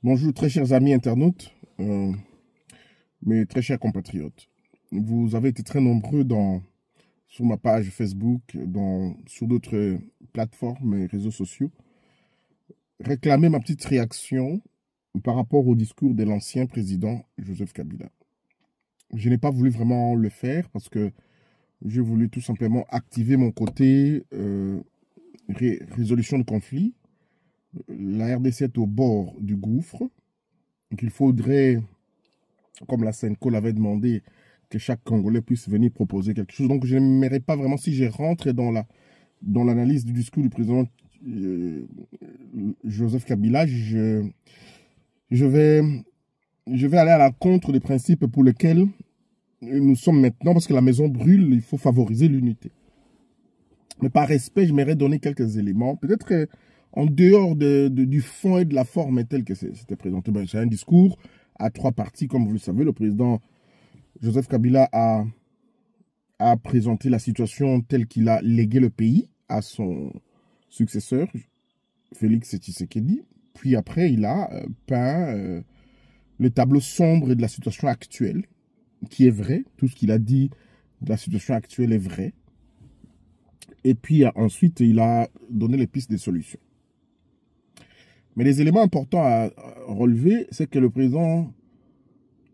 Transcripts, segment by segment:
Bonjour très chers amis internautes, mes très chers compatriotes. Vous avez été très nombreux sur ma page Facebook, sur d'autres plateformes et réseaux sociaux, réclamer ma petite réaction par rapport au discours de l'ancien président Joseph Kabila. Je n'ai pas voulu vraiment le faire parce que j'ai voulu tout simplement activer mon côté résolution de conflit. La RDC est au bord du gouffre. Donc il faudrait, comme la Senco l'avait demandé, que chaque Congolais puisse venir proposer quelque chose. Donc je n'aimerais pas vraiment, si je rentre dans l'analyse du discours du président Joseph Kabila, je vais aller à l'encontre des principes pour lesquels nous sommes maintenant, parce que la maison brûle, il faut favoriser l'unité. Mais par respect, je m'aimerais donner quelques éléments, peut-être en dehors du fond et de la forme telle que c'était présenté. Ben, c'est un discours à trois parties, comme vous le savez. Le président Joseph Kabila a présenté la situation telle qu'il a légué le pays à son successeur, Félix Tshisekedi. Puis après, il a peint le tableau sombre de la situation actuelle, qui est vrai. Tout ce qu'il a dit de la situation actuelle est vrai. Et puis ensuite, il a donné les pistes des solutions. Mais les éléments importants à relever, c'est que le président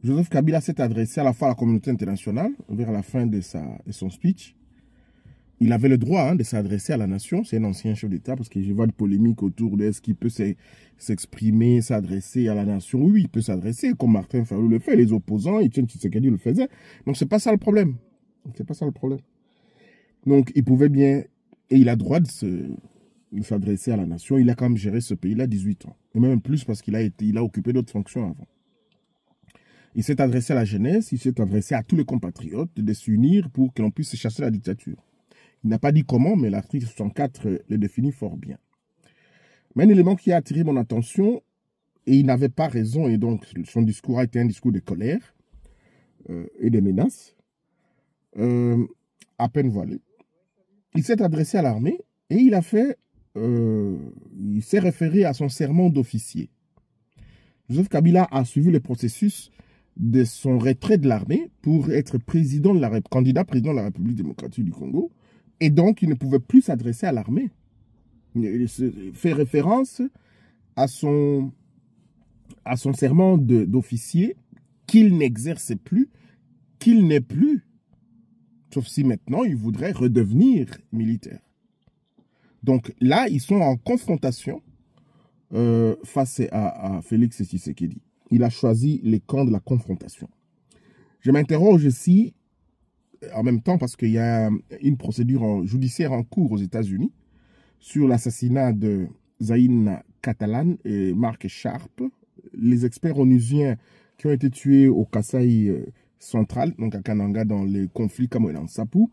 Joseph Kabila s'est adressé à la fois à la communauté internationale vers la fin de son speech. Il avait le droit de s'adresser à la nation. C'est un ancien chef d'État parce que je vois de polémiques autour de ce qu'il peut s'exprimer, s'adresser à la nation. Oui, il peut s'adresser comme Martin Fayulu le fait. Les opposants, Etienne Tshisekedi le faisait. Donc, c'est pas ça le problème. C'est pas ça le problème. Donc, il pouvait bien, et il a le droit de s'adresser à la nation. Il a quand même géré ce pays-là 18 ans. Et même plus parce qu'il a occupé d'autres fonctions avant. Il s'est adressé à la jeunesse, il s'est adressé à tous les compatriotes de s'unir pour que l'on puisse chasser la dictature. Il n'a pas dit comment, mais l'article 64 le définit fort bien. Mais un élément qui a attiré mon attention, et il n'avait pas raison, et donc son discours a été un discours de colère et de menaces, à peine voilé. Il s'est adressé à l'armée et il s'est référé à son serment d'officier. Joseph Kabila a suivi le processus de son retrait de l'armée pour être candidat président de la République démocratique du Congo. Et donc, il ne pouvait plus s'adresser à l'armée. Il fait référence à son serment d'officier qu'il n'exerce plus, qu'il n'est plus, sauf si maintenant il voudrait redevenir militaire. Donc là, ils sont en confrontation face à Félix Tshisekedi. Il a choisi les camps de la confrontation. Je m'interroge aussi, en même temps, parce qu'il y a une procédure judiciaire en cours aux États-Unis sur l'assassinat de Zaïn Catalan et Marc Sharp, les experts onusiens qui ont été tués au Kasaï central, donc à Kananga, dans les conflits Cameroun-Sapou.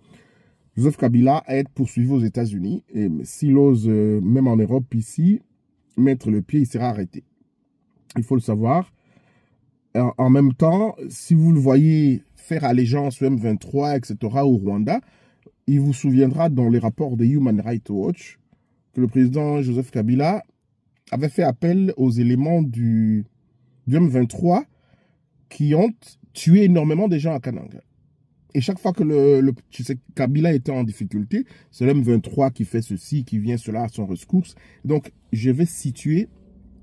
Joseph Kabila a été poursuivi aux États-Unis et s'il ose, même en Europe ici, mettre le pied, il sera arrêté. Il faut le savoir. En même temps, si vous le voyez faire allégeance au M23, etc., au Rwanda, il vous souviendra dans les rapports de Human Rights Watch que le président Joseph Kabila avait fait appel aux éléments du M23 qui ont tué énormément de gens à Kananga. Et chaque fois que Kabila était en difficulté, c'est le M23 qui fait ceci, qui vient cela à son rescours. Donc, je vais situer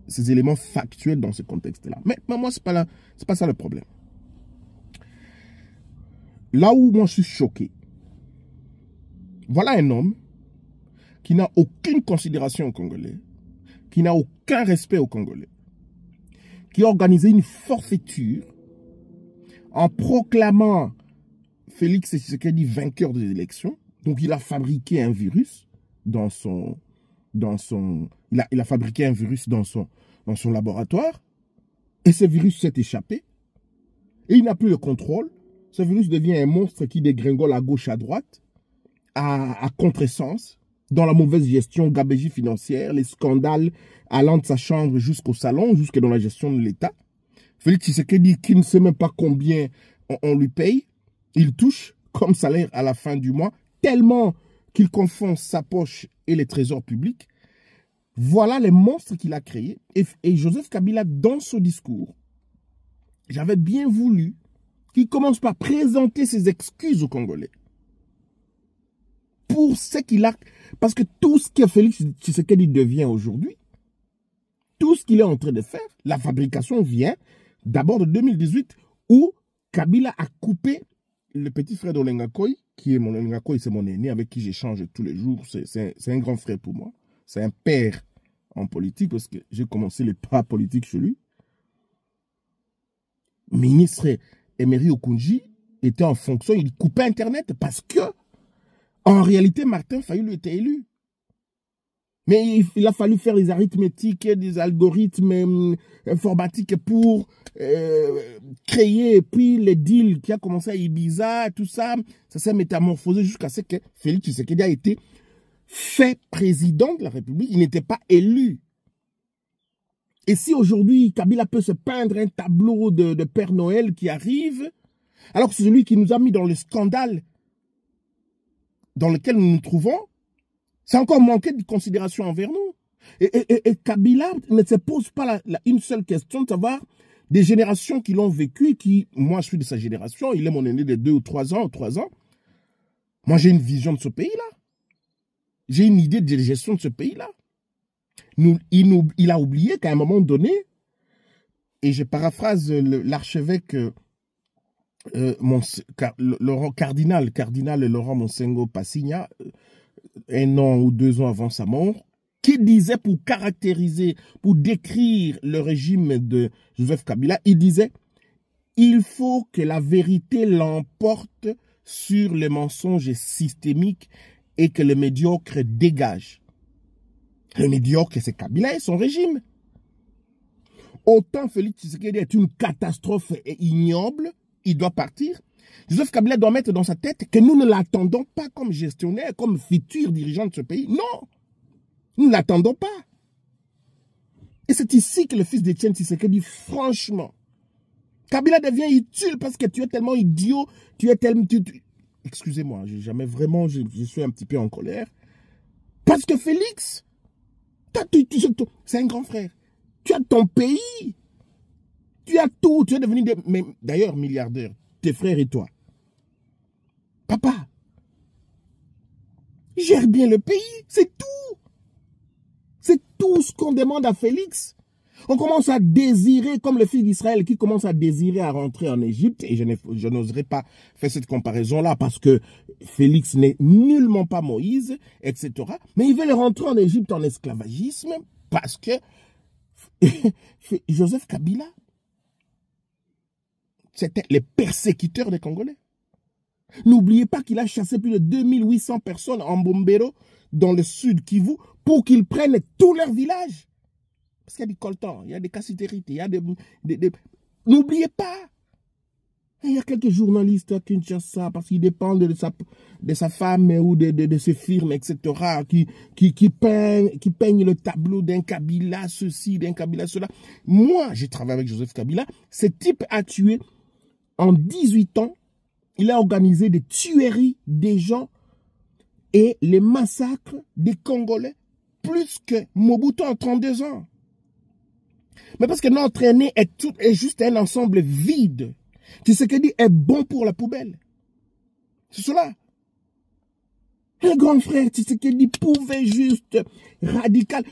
ces éléments factuels dans ce contexte-là. Mais moi, c'est pas ça le problème. Là où moi je suis choqué, voilà un homme qui n'a aucune considération aux Congolais, qui n'a aucun respect aux Congolais, qui a organisé une forfaiture en proclamant Félix Tshisekedi vainqueur des élections. Donc il a fabriqué un virus il a fabriqué un virus dans son laboratoire et ce virus s'est échappé et il n'a plus le contrôle. Ce virus devient un monstre qui dégringole à gauche, à droite, à contresens, dans la mauvaise gestion, gabegie financière, les scandales allant de sa chambre jusqu'au salon, jusque dans la gestion de l'État. Félix Tshisekedi, qui ne sait même pas combien on lui paye, il touche comme salaire à la fin du mois, tellement qu'il confond sa poche et les trésors publics. Voilà les monstres qu'il a créés. Et Joseph Kabila, dans ce discours, j'avais bien voulu qu'il commence par présenter ses excuses aux Congolais. Pour ce qu'il a... Parce que tout ce que Félix Tshisekedi devient aujourd'hui, tout ce qu'il est en train de faire, la fabrication vient d'abord de 2018 où Kabila a coupé le petit frère d'Olenga Koy, qui est mon Olenga Koy, c'est mon aîné avec qui j'échange tous les jours. C'est un grand frère pour moi. C'est un père en politique parce que j'ai commencé les pas politiques chez lui. Ministre Emery Okunji était en fonction, il coupait Internet parce que, en réalité, Martin Fayulu était élu. Mais il a fallu faire des arithmétiques, des algorithmes informatiques pour créer. Et puis les deals qui a commencé à Ibiza, tout ça, ça s'est métamorphosé jusqu'à ce que Félix Tshisekedi a été fait président de la République. Il n'était pas élu. Et si aujourd'hui, Kabila peut se peindre un tableau de Père Noël qui arrive, alors que c'est celui qui nous a mis dans le scandale dans lequel nous nous trouvons, c'est encore manqué de considération envers nous. Et Kabila ne se pose pas une seule question de savoir des générations qui l'ont vécu, qui, moi je suis de sa génération, il est mon aîné de 2 ou 3 ans, Moi j'ai une vision de ce pays-là. J'ai une idée de gestion de ce pays-là. Il a oublié qu'à un moment donné, et je paraphrase l'archevêque cardinal Laurent Monsengo Passigna, 1 an ou 2 ans avant sa mort, qui disait pour caractériser, pour décrire le régime de Joseph Kabila, il disait « Il faut que la vérité l'emporte sur les mensonges systémiques et que le médiocre dégage. » Le médiocre, c'est Kabila et son régime. Autant Félix Tshisekedi est une catastrophe et ignoble, il doit partir. Joseph Kabila doit mettre dans sa tête que nous ne l'attendons pas comme gestionnaire, comme futur dirigeant de ce pays. Non, nous ne l'attendons pas. Et c'est ici que le fils d'Étienne Tshisekedi dit franchement, Kabila devient utile parce que tu es tellement idiot, tu es tellement... Excusez-moi, j'ai jamais vraiment, je suis un petit peu en colère. Parce que Félix, c'est un grand frère. Tu as ton pays. Tu as tout. Tu es devenu, d'ailleurs, milliardaire. Tes frères et toi. Papa, gère bien le pays. C'est tout. C'est tout ce qu'on demande à Félix. On commence à désirer, comme le fils d'Israël qui commence à désirer à rentrer en Égypte. Et je n'oserais pas faire cette comparaison-là parce que Félix n'est nullement pas Moïse, etc. Mais ils veulent rentrer en Égypte en esclavagisme parce que Joseph Kabila, c'était les persécuteurs des Congolais. N'oubliez pas qu'il a chassé plus de 2800 personnes en Bombero, dans le sud Kivu, pour qu'ils prennent tous leurs villages. Parce qu'il y a des coltans, il y a des cassitérites, il y a des... N'oubliez pas. Il y a quelques journalistes à Kinshasa, parce qu'ils dépendent de sa femme ou de ses firmes, etc., qui peignent le tableau d'un Kabila ceci, d'un Kabila cela. Moi, j'ai travaillé avec Joseph Kabila. Ce type a tué, en 18 ans, il a organisé des tueries des gens et les massacres des Congolais, plus que Mobutu en 32 ans. Mais parce que notre aîné est juste un ensemble vide. Tshisekedi est bon pour la poubelle. C'est cela. Le grand frère Tshisekedi pouvait juste radical.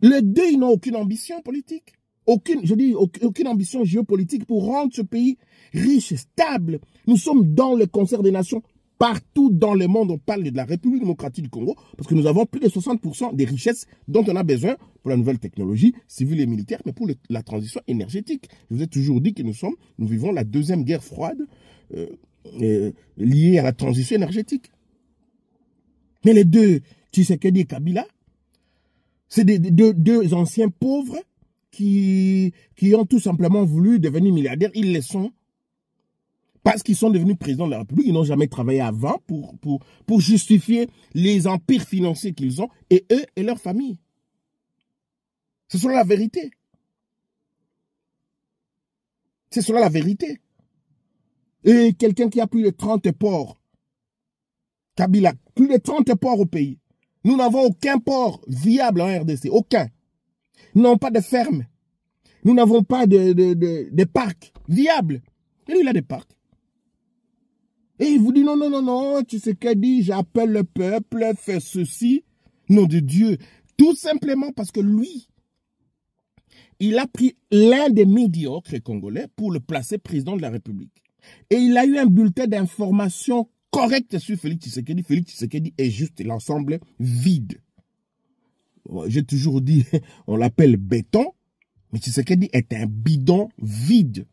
Les deux, ils n'ont aucune ambition politique. Aucune ambition géopolitique pour rendre ce pays riche, stable. Nous sommes dans le concert des nations. Partout dans le monde, on parle de la République démocratique du Congo parce que nous avons plus de 60% des richesses dont on a besoin pour la nouvelle technologie civile et militaire, mais pour la transition énergétique. Je vous ai toujours dit que nous vivons la deuxième guerre froide liée à la transition énergétique. Mais les deux, Tshisekedi et Kabila, c'est deux anciens pauvres qui ont tout simplement voulu devenir milliardaires. Ils le sont. Parce qu'ils sont devenus présidents de la République, ils n'ont jamais travaillé avant pour justifier les empires financiers qu'ils ont, et eux et leurs familles. C'est cela la vérité. C'est cela la vérité. Et quelqu'un qui a plus de 30 ports, Kabila, plus de 30 ports au pays. Nous n'avons aucun port viable en RDC, aucun. Nous n'avons pas de ferme. Nous n'avons pas de parcs viables. Et lui, il a des parcs. Et il vous dit non, non, non, non, tu sais qu'elle dit, j'appelle le peuple, fais ceci. Nom de Dieu. Tout simplement parce que lui, il a pris l'un des médiocres congolais pour le placer président de la République. Et il a eu un bulletin d'information correct sur Félix Tshisekedi. Félix Tshisekedi est juste l'ensemble vide. J'ai toujours dit, on l'appelle béton, mais Tshisekedi est un bidon vide.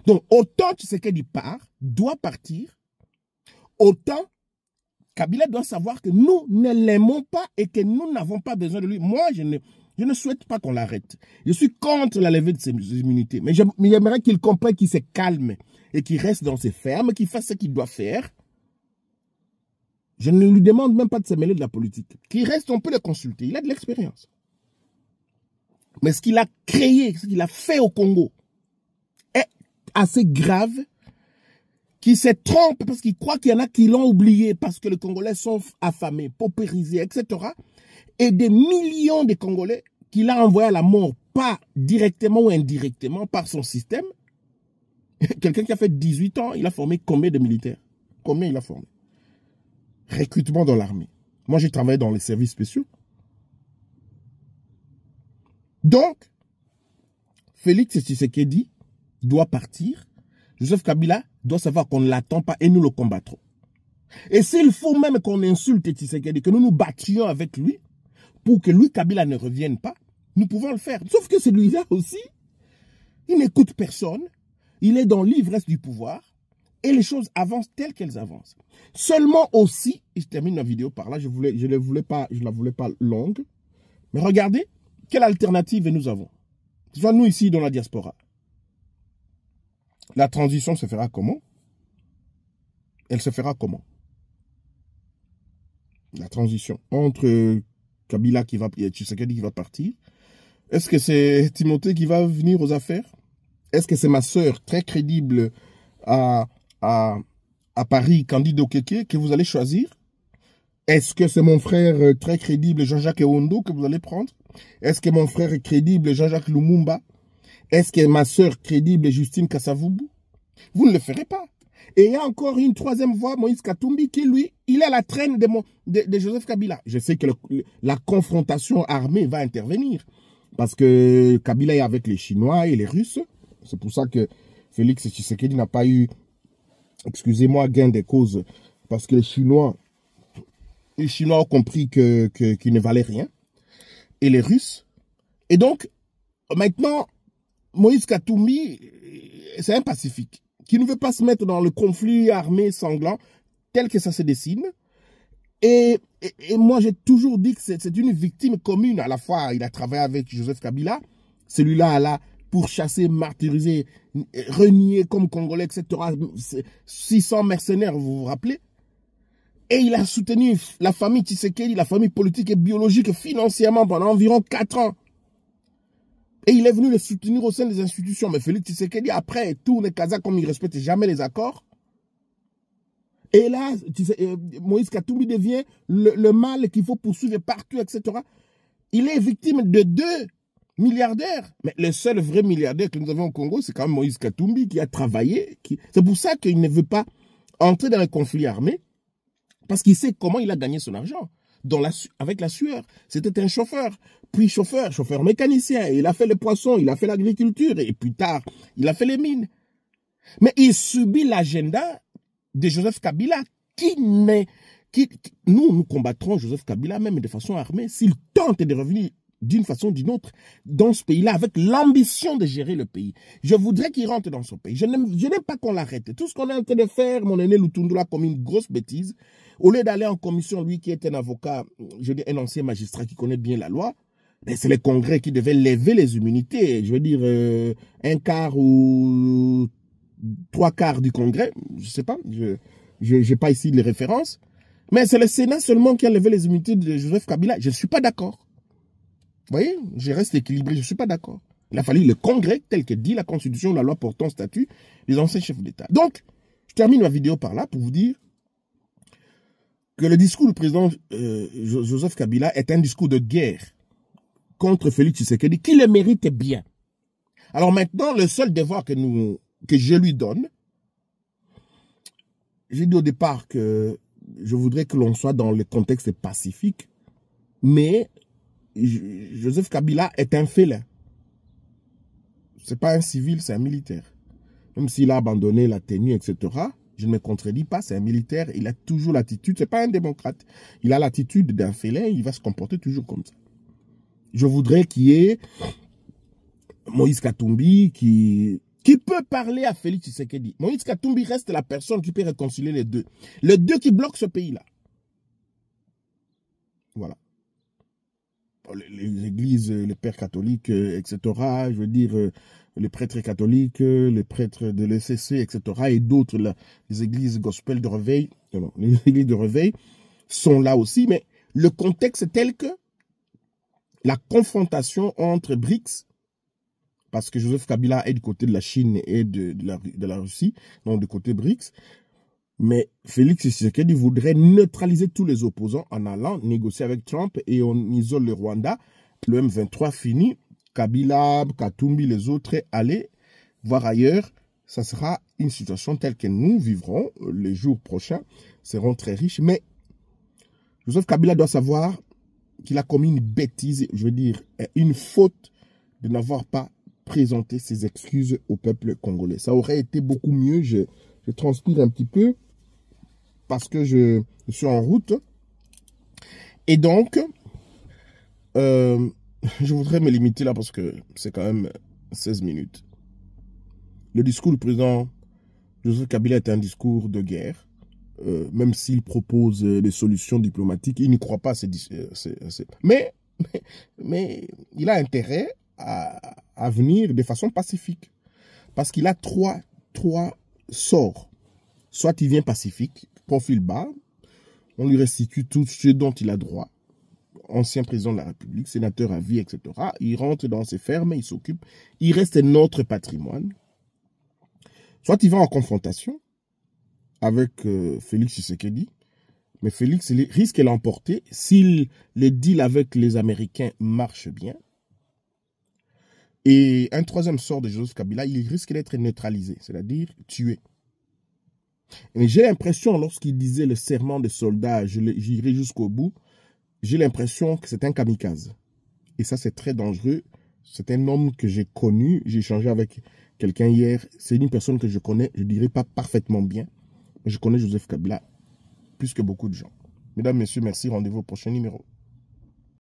Donc, autant Tshisekedi part, doit partir, autant Kabila doit savoir que nous ne l'aimons pas et que nous n'avons pas besoin de lui. Moi, je ne souhaite pas qu'on l'arrête. Je suis contre la levée de ses immunités. Mais j'aimerais qu'il comprenne, qu'il se calme et qu'il reste dans ses fermes, qu'il fasse ce qu'il doit faire. Je ne lui demande même pas de se mêler de la politique. Qu'il reste, on peut le consulter. Il a de l'expérience. Mais ce qu'il a créé, ce qu'il a fait au Congo est assez grave, qui se trompe parce qu'il croit qu'il y en a qui l'ont oublié parce que les Congolais sont affamés, paupérisés, etc. Et des millions de Congolais qu'il a envoyés à la mort, pas directement ou indirectement par son système. Quelqu'un qui a fait 18 ans, il a formé combien de militaires? Combien il a formé? Recrutement dans l'armée. Moi, j'ai travaillé dans les services spéciaux. Donc, Félix Tshisekedi doit partir. Joseph Kabila doit savoir qu'on ne l'attend pas et nous le combattrons. Et s'il faut même qu'on insulte Tshisekedi, que nous nous battions avec lui, pour que lui, Kabila, ne revienne pas, nous pouvons le faire. Sauf que celui-là aussi, il n'écoute personne. Il est dans l'ivresse du pouvoir. Et les choses avancent telles qu'elles avancent. Seulement aussi, et je termine ma vidéo par là, je ne la voulais pas longue. Mais regardez, quelle alternative nous avons. Que ce soit nous ici dans la diaspora. La transition se fera comment? Elle se fera comment? La transition entre Kabila qui va, et Tshisekedi qui va partir. Est-ce que c'est Timothée qui va venir aux affaires? Est-ce que c'est ma sœur très crédible à Paris, Candide Okeke, que vous allez choisir? Est-ce que c'est mon frère très crédible, Jean-Jacques Ewondo, que vous allez prendre? Est-ce que mon frère crédible, Jean-Jacques Lumumba? Est-ce que ma sœur crédible, Justine Kassavubu? Vous ne le ferez pas. Et il y a encore une troisième voie, Moïse Katumbi, qui lui, il est à la traîne de Joseph Kabila. Je sais que la confrontation armée va intervenir. Parce que Kabila est avec les Chinois et les Russes. C'est pour ça que Félix Tshisekedi n'a pas eu, excusez-moi, gain de cause. Parce que les Chinois ont compris qu'ils ne valaient rien. Et les Russes. Et donc, maintenant, Moïse Katumbi, c'est un pacifique qui ne veut pas se mettre dans le conflit armé sanglant tel que ça se dessine. Et moi, j'ai toujours dit que c'est une victime commune. À la fois, il a travaillé avec Joseph Kabila. Celui-là, là, pour chasser, martyriser, renier comme Congolais, etc. 600 mercenaires, vous vous rappelez? Et il a soutenu la famille Tshisekedi, la famille politique et biologique financièrement pendant environ 4 ans. Et il est venu le soutenir au sein des institutions. Mais Félix Tshisekedi, après, tourne Kaza comme il ne respecte jamais les accords. Et là, Moïse Katumbi devient le mal qu'il faut poursuivre partout, etc. Il est victime de 2 milliardaires. Mais le seul vrai milliardaire que nous avons au Congo, c'est quand même Moïse Katumbi qui a travaillé. C'est pour ça qu'il ne veut pas entrer dans un conflit armé. Parce qu'il sait comment il a gagné son argent. Avec la sueur. C'était un chauffeur, puis chauffeur mécanicien. Il a fait les poissons, il a fait l'agriculture et plus tard, il a fait les mines. Mais il subit l'agenda de Joseph Kabila nous combattrons Joseph Kabila même de façon armée s'il tente de revenir d'une façon ou d'une autre dans ce pays-là avec l'ambition de gérer le pays. Je voudrais qu'il rentre dans son pays. Je n'aime pas qu'on l'arrête. Tout ce qu'on est en train de faire, mon aîné Lutundula, comme une grosse bêtise, au lieu d'aller en commission, lui qui est un avocat, je dis un ancien magistrat qui connaît bien la loi, c'est le Congrès qui devait lever les immunités. Je veux dire, un quart ou 3/4 du Congrès, je ne sais pas, je n'ai pas ici les références, mais c'est le Sénat seulement qui a levé les immunités de Joseph Kabila. Je ne suis pas d'accord. Vous voyez, je reste équilibré, je ne suis pas d'accord. Il a fallu le Congrès, tel que dit la Constitution, la loi portant statut des anciens chefs d'État. Donc, je termine ma vidéo par là pour vous dire, que le discours du président Joseph Kabila est un discours de guerre contre Félix Tshisekedi, qui le mérite bien. Alors maintenant, le seul devoir que je lui donne, j'ai dit au départ que je voudrais que l'on soit dans le contexte pacifique, mais Joseph Kabila est un félin. C'est pas un civil, c'est un militaire. Même s'il a abandonné la tenue, etc., je ne me contredis pas, c'est un militaire, il a toujours l'attitude, c'est pas un démocrate. Il a l'attitude d'un félin, il va se comporter toujours comme ça. Je voudrais qu'il y ait Moïse Katumbi qui peut parler à Félix Tshisekedi. Moïse Katumbi reste la personne qui peut réconcilier les deux. Les deux qui bloquent ce pays-là. Voilà. Les églises, les pères catholiques, etc., je veux dire, les prêtres catholiques, les prêtres de l'ECC, etc., et d'autres, les églises gospel de réveil, non, les églises de réveil sont là aussi, mais le contexte est tel que la confrontation entre BRICS, parce que Joseph Kabila est du côté de la Chine et de la Russie, donc du côté BRICS, mais Félix Tshisekedi voudrait neutraliser tous les opposants en allant négocier avec Trump et on isole le Rwanda. Le M23 fini, Kabila, Katumbi, les autres, allez voir ailleurs. Ça sera une situation telle que nous vivrons les jours prochains, seront très riches. Mais Joseph Kabila doit savoir qu'il a commis une bêtise, je veux dire, une faute de n'avoir pas présenté ses excuses au peuple congolais. Ça aurait été beaucoup mieux, je transpire un petit peu, parce que je suis en route. Et donc, je voudrais me limiter là parce que c'est quand même 16 minutes. Le discours du président Joseph Kabila est un discours de guerre. Même s'il propose des solutions diplomatiques, il n'y croit pas à ces... Mais il a intérêt à venir de façon pacifique. Parce qu'il a trois sorts. Soit il vient pacifique, profil bas, on lui restitue tout ce dont il a droit, ancien président de la République, sénateur à vie, etc. Il rentre dans ses fermes, il s'occupe, il reste notre patrimoine. Soit il va en confrontation avec Félix Tshisekedi, mais Félix risque de l'emporter si le deal avec les Américains marche bien. Et un troisième sort de Joseph Kabila, il risque d'être neutralisé, c'est-à-dire tué. Mais j'ai l'impression, lorsqu'il disait le serment des soldats, j'irai jusqu'au bout, j'ai l'impression que c'est un kamikaze. Et ça, c'est très dangereux. C'est un homme que j'ai connu, j'ai échangé avec quelqu'un hier. C'est une personne que je connais, je ne dirais pas parfaitement bien, mais je connais Joseph Kabila plus que beaucoup de gens. Mesdames, messieurs, merci. Rendez-vous au prochain numéro.